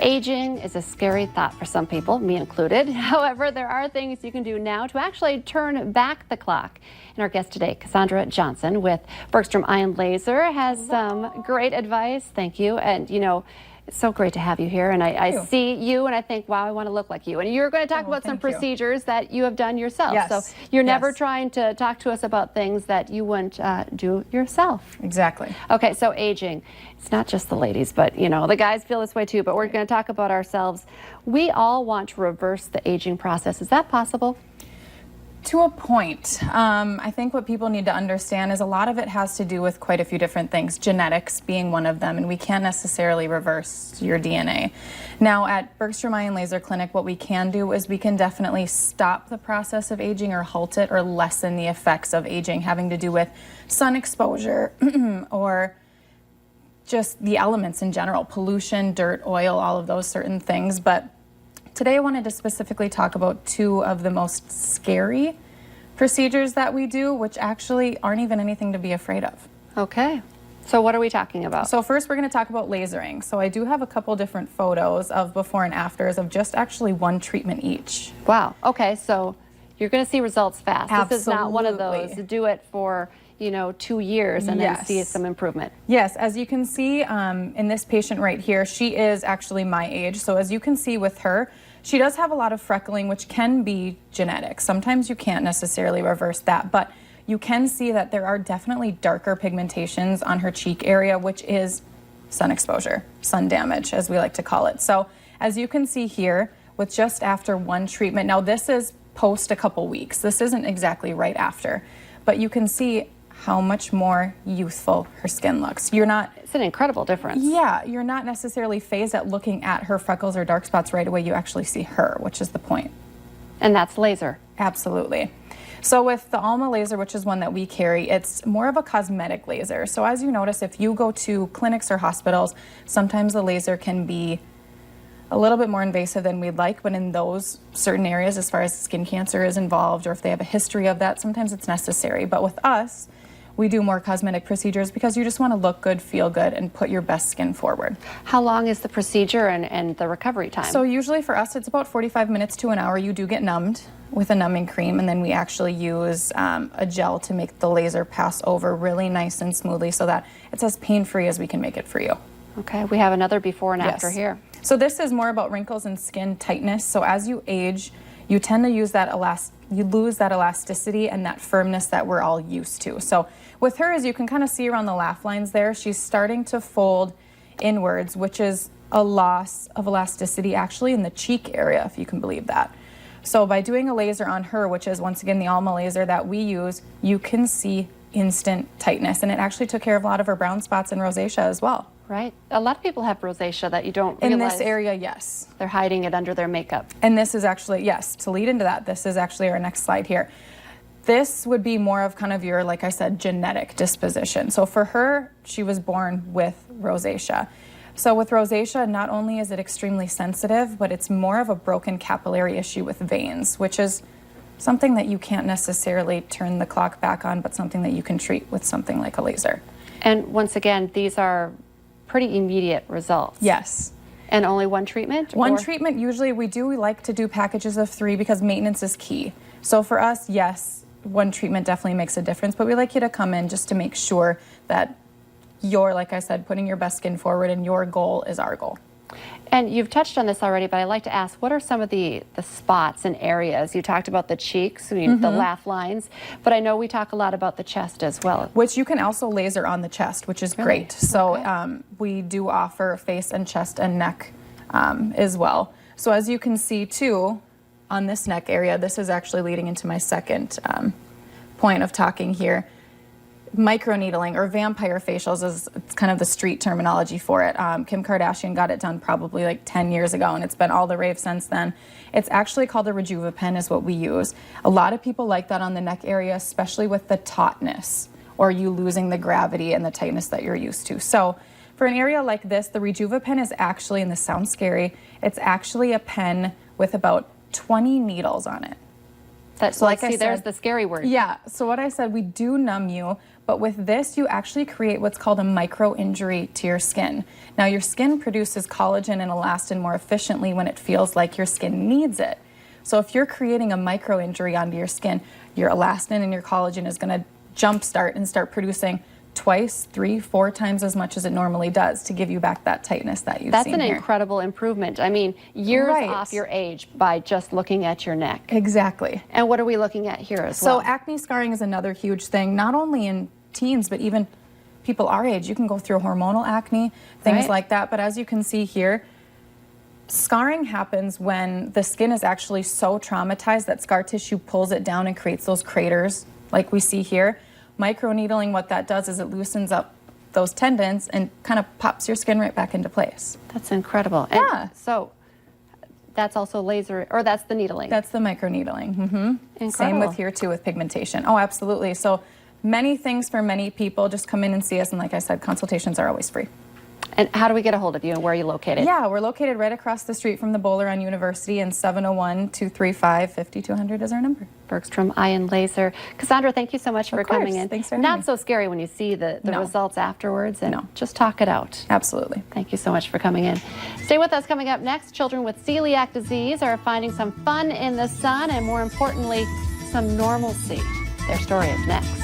Aging is a scary thought for some people, me included. However, there are things you can do now to actually turn back the clock. And our guest today, Cassandra Johnson with Bergstrom Alma Laser, has some great advice. Thank you. And you know, it's so great to have you here. And I see you and I think, wow, I want to look like you. And you're going to talk about some procedures that you have done yourself. Yes. So you're never trying to talk to us about things that you wouldn't do yourself. Exactly. Okay, so aging. It's not just the ladies, but you know, the guys feel this way too, but we're going to talk about ourselves. We all want to reverse the aging process. Is that possible? To a point. I think what people need to understand is a lot of it has to do with quite a few different things, genetics being one of them, and we can't necessarily reverse your DNA. Now at Bergstrom Alma Laser Clinic, what we can do is we can definitely stop the process of aging or halt it or lessen the effects of aging having to do with sun exposure or just the elements in general, pollution, dirt, oil, all of those certain things. But today I wanted to specifically talk about two of the most scary procedures that we do, which actually aren't even anything to be afraid of. Okay. So what are we talking about? So first we're going to talk about lasering. So I do have a couple different photos of before and afters of just actually one treatment each. Wow. Okay, so you're going to see results fast. Absolutely. This is not one of those. Do it for, you know, 2 years and then see some improvement. Yes, as you can see in this patient right here, she is actually my age. So as you can see with her, she does have a lot of freckling, which can be genetic. Sometimes you can't necessarily reverse that, but you can see that there are definitely darker pigmentations on her cheek area, which is sun exposure, sun damage, as we like to call it. So as you can see here, with just after one treatment, now this is post a couple weeks. This isn't exactly right after, but you can see how much more youthful her skin looks. You're not... It's an incredible difference. Yeah, you're not necessarily phased at looking at her freckles or dark spots right away. You actually see her, which is the point. And that's laser. Absolutely. So with the Alma Laser, which is one that we carry, it's more of a cosmetic laser. So as you notice, if you go to clinics or hospitals, sometimes the laser can be a little bit more invasive than we'd like, but in those certain areas, as far as skin cancer is involved, or if they have a history of that, sometimes it's necessary. But with us, we do more cosmetic procedures because you just want to look good, feel good, and put your best skin forward. How long is the procedure and the recovery time? So usually for us, it's about 45 minutes to an hour. You do get numbed with a numbing cream, and then we actually use a gel to make the laser pass over really nice and smoothly so that it's as pain-free as we can make it for you. Okay, we have another before and after here. So this is more about wrinkles and skin tightness. So as you age, you tend to use that you lose that elasticity and that firmness that we're all used to. So with her, as you can kind of see around the laugh lines there, she's starting to fold inwards, which is a loss of elasticity actually in the cheek area, if you can believe that. So by doing a laser on her, which is once again the Alma Laser that we use, you can see instant tightness, and it actually took care of a lot of her brown spots and rosacea as well. Right. A lot of people have rosacea that you don't realize. In this area, yes. They're hiding it under their makeup. And this is actually, yes, to lead into that, this is actually our next slide here. This would be more of kind of your, like I said, genetic disposition. So for her, she was born with rosacea. So with rosacea, not only is it extremely sensitive, but it's more of a broken capillary issue with veins, which is something that you can't necessarily turn the clock back on, but something that you can treat with something like a laser. And once again, these are pretty immediate results. Yes. And only one treatment? One treatment. Usually we like to do packages of 3 because maintenance is key. So for us, yes, one treatment definitely makes a difference, but we like you to come in just to make sure that you're, like I said, putting your best skin forward, and your goal is our goal. And you've touched on this already, but I'd like to ask, what are some of the spots and areas? You talked about the cheeks, the laugh lines, but I know we talk a lot about the chest as well. Which you can also laser on the chest, which is great. So we do offer face and chest and neck as well. So as you can see too, on this neck area, this is actually leading into my second point of talking here. Microneedling or vampire facials is kind of the street terminology for it. Kim Kardashian got it done probably like 10 years ago, and it's been all the rave since then. It's actually called a Rejuva is what we use. A lot of people like that on the neck area, especially with the tautness or you losing the gravity and the tightness that you're used to. So for an area like this, the Rejuva pen is actually, and this sounds scary, it's actually a pen with about 20 needles on it. So like I said, there's the scary word. Yeah, so what I said, we do numb you, But with this, you actually create what's called a micro injury to your skin. Now, your skin produces collagen and elastin more efficiently when it feels like your skin needs it. So if you're creating a micro injury onto your skin, your elastin and your collagen is going to jumpstart and start producing twice, 3, 4 times as much as it normally does to give you back that tightness that you've That's seen an here. incredible improvement. I mean, years Right. off your age by just looking at your neck. Exactly. And what are we looking at here as So well? acne scarring is another huge thing, not only in teens, but even people our age. You can go through hormonal acne, things Right. like that. But as you can see here, scarring happens when the skin is actually so traumatized that scar tissue pulls it down and creates those craters like we see here. Microneedling, what that does is it loosens up those tendons and kind of pops your skin right back into place. That's incredible. And Yeah. so that's also laser, or that's the needling. That's the microneedling. Same Incredible. with here too with pigmentation. Oh, absolutely. So many things for many people. Just come in and see us. And like I said, consultations are always free. And how do we get a hold of you and where are you located? Yeah, we're located right across the street from the Bowler on University, and 701-235-5200 is our number. Bergstrom Eye and Laser. Cassandra, thank you so much for course. coming in. Thanks for having Not me. so scary when you see the No. results afterwards and No. just talk it out. Absolutely. Thank you so much for coming in. Stay with us. Coming up next, children with celiac disease are finding some fun in the sun and, more importantly, some normalcy. Their story is next.